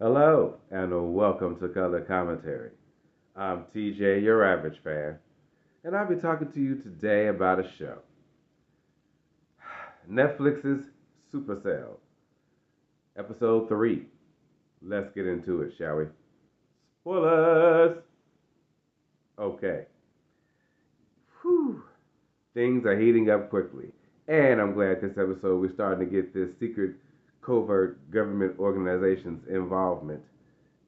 Hello, and welcome to Color Commentary. I'm TJ, your average fan, and I'll be talking to you today about a show. Netflix's Supacell, Episode 3. Let's get into it, shall we? Spoilers! Okay. Whew. Things are heating up quickly, and I'm glad this episode we're starting to get this secret, covert government organization's involvement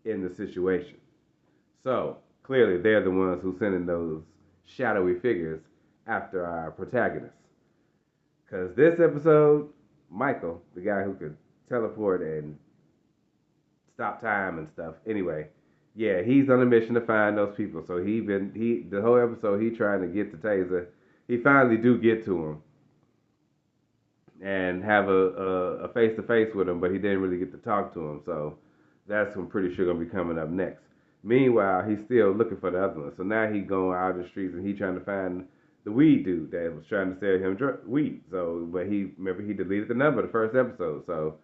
in the situation. So clearly, they're the ones who sending those shadowy figures after our protagonist. Because this episode, Michael, the guy who could teleport and stop time and stuff. Anyway, yeah, he's on a mission to find those people. So he the whole episode he trying to get the taser. He finally do get to him and have a face to face with him, but he didn't really get to talk to him. So that's I'm pretty sure gonna be coming up next. Meanwhile, he's still looking for the other one. So now he going out in the streets and he trying to find the weed dude that was trying to sell him weed. So, but he remember he deleted the number the first episode, so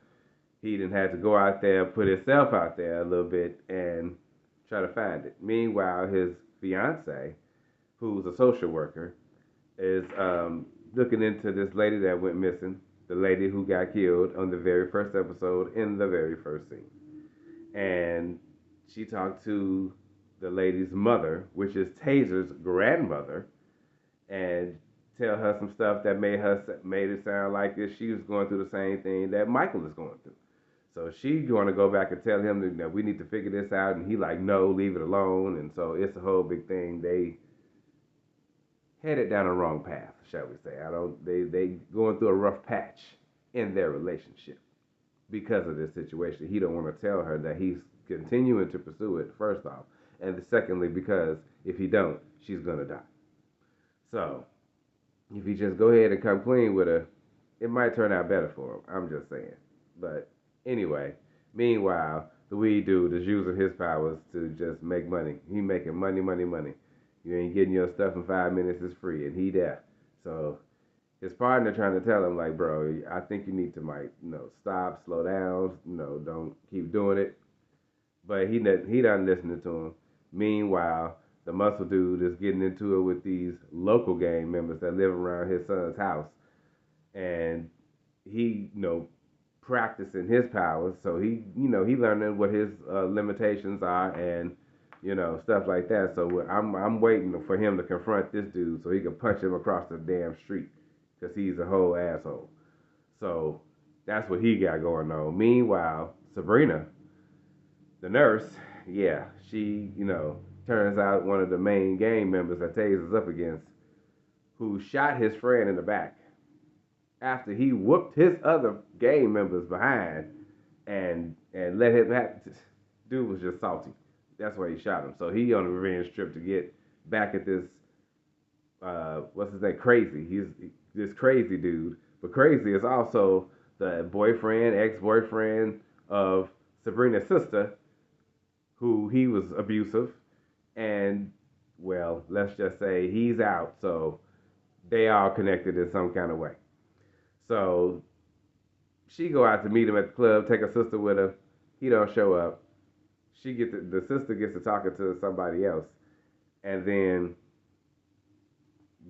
he didn't have to go out there, put himself out there a little bit, and try to find it. Meanwhile, his fiance, who's a social worker, is looking into this lady that went missing, the lady who got killed on the very first episode in the very first scene. And she talked to the lady's mother, which is Taser's grandmother, and tell her some stuff that made it sound like if she was going through the same thing that Michael is going through. So she's going to go back and tell him that we need to figure this out, and he like, no, leave it alone. And so it's a whole big thing. They headed down a wrong path, shall we say? I don't. They going through a rough patch in their relationship because of this situation. He don't want to tell her that he's continuing to pursue it. First off, and secondly, because if he don't, she's gonna die. So if he just go ahead and come clean with her, it might turn out better for him. I'm just saying. But anyway, meanwhile, the weed dude is using his powers to just make money. He making money, money, money. You ain't getting your stuff in 5 minutes, it's free, and he there. So his partner trying to tell him like, bro, I think you need to like, stop, slow down, don't keep doing it. But he not listening to him. Meanwhile, the muscle dude is getting into it with these local gang members that live around his son's house, and he practicing his powers. So he learning what his limitations are and stuff like that. So I'm waiting for him to confront this dude so he can punch him across the damn street because he's a whole asshole. So that's what he got going on. Meanwhile, Sabrina, the nurse, yeah, she turns out one of the main gang members that Taze is up against, who shot his friend in the back after he whooped his other gang members behind and let him have. Dude was just salty. That's why he shot him. So he on a revenge trip to get back at this. What's his name? Crazy. He's this crazy dude. But Crazy is also the boyfriend, ex-boyfriend of Sabrina's sister, who he was abusive, and well, let's just say he's out. So they all connected in some kind of way. So she go out to meet him at the club, take her sister with her. He don't show up. The sister gets to talking to somebody else, and then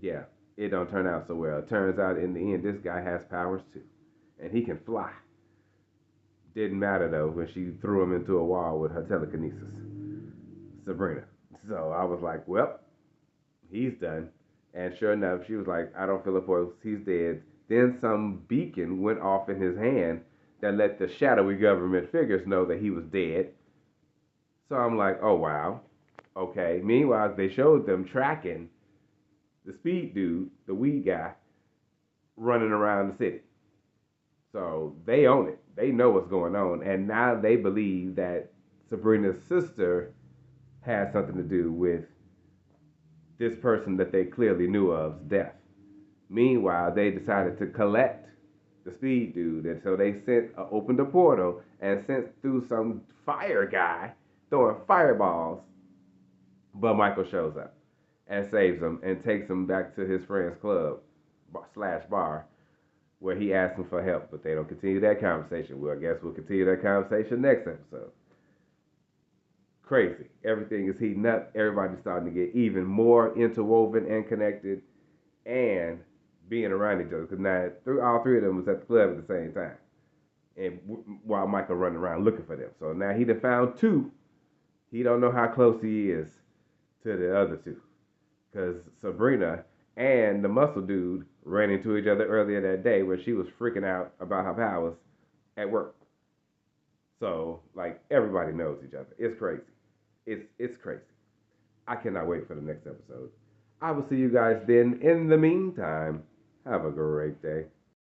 yeah, it don't turn out so well. It turns out in the end, this guy has powers too, and he can fly. Didn't matter though when she threw him into a wall with her telekinesis, Sabrina. So I was like, well, he's done. And sure enough, she was like, I don't feel a pulse. He's dead. Then some beacon went off in his hand that let the shadowy government figures know that he was dead. So I'm like, oh, wow. Okay. Meanwhile, they showed them tracking the speed dude, the weed guy, running around the city. So they own it. They know what's going on. And now they believe that Sabrina's sister had something to do with this person that they clearly knew of's death. Meanwhile, they decided to collect the speed dude, and so they opened a portal and sent through some fire guy throwing fireballs. But Michael shows up and saves him and takes him back to his friend's club slash bar, where he asks him for help, but they don't continue that conversation. Well, I guess we'll continue that conversation next episode. crazy. Everything is heating up. Everybody's starting to get even more interwoven and connected and being around each other. Because now all three of them was at the club at the same time. And while Michael running around looking for them. So now he done found two. He don't know how close he is to the other two. Because Sabrina and the muscle dude ran into each other earlier that day where she was freaking out about her powers at work. So like everybody knows each other. It's crazy. It's crazy. I cannot wait for the next episode. I will see you guys then. In the meantime, have a great day.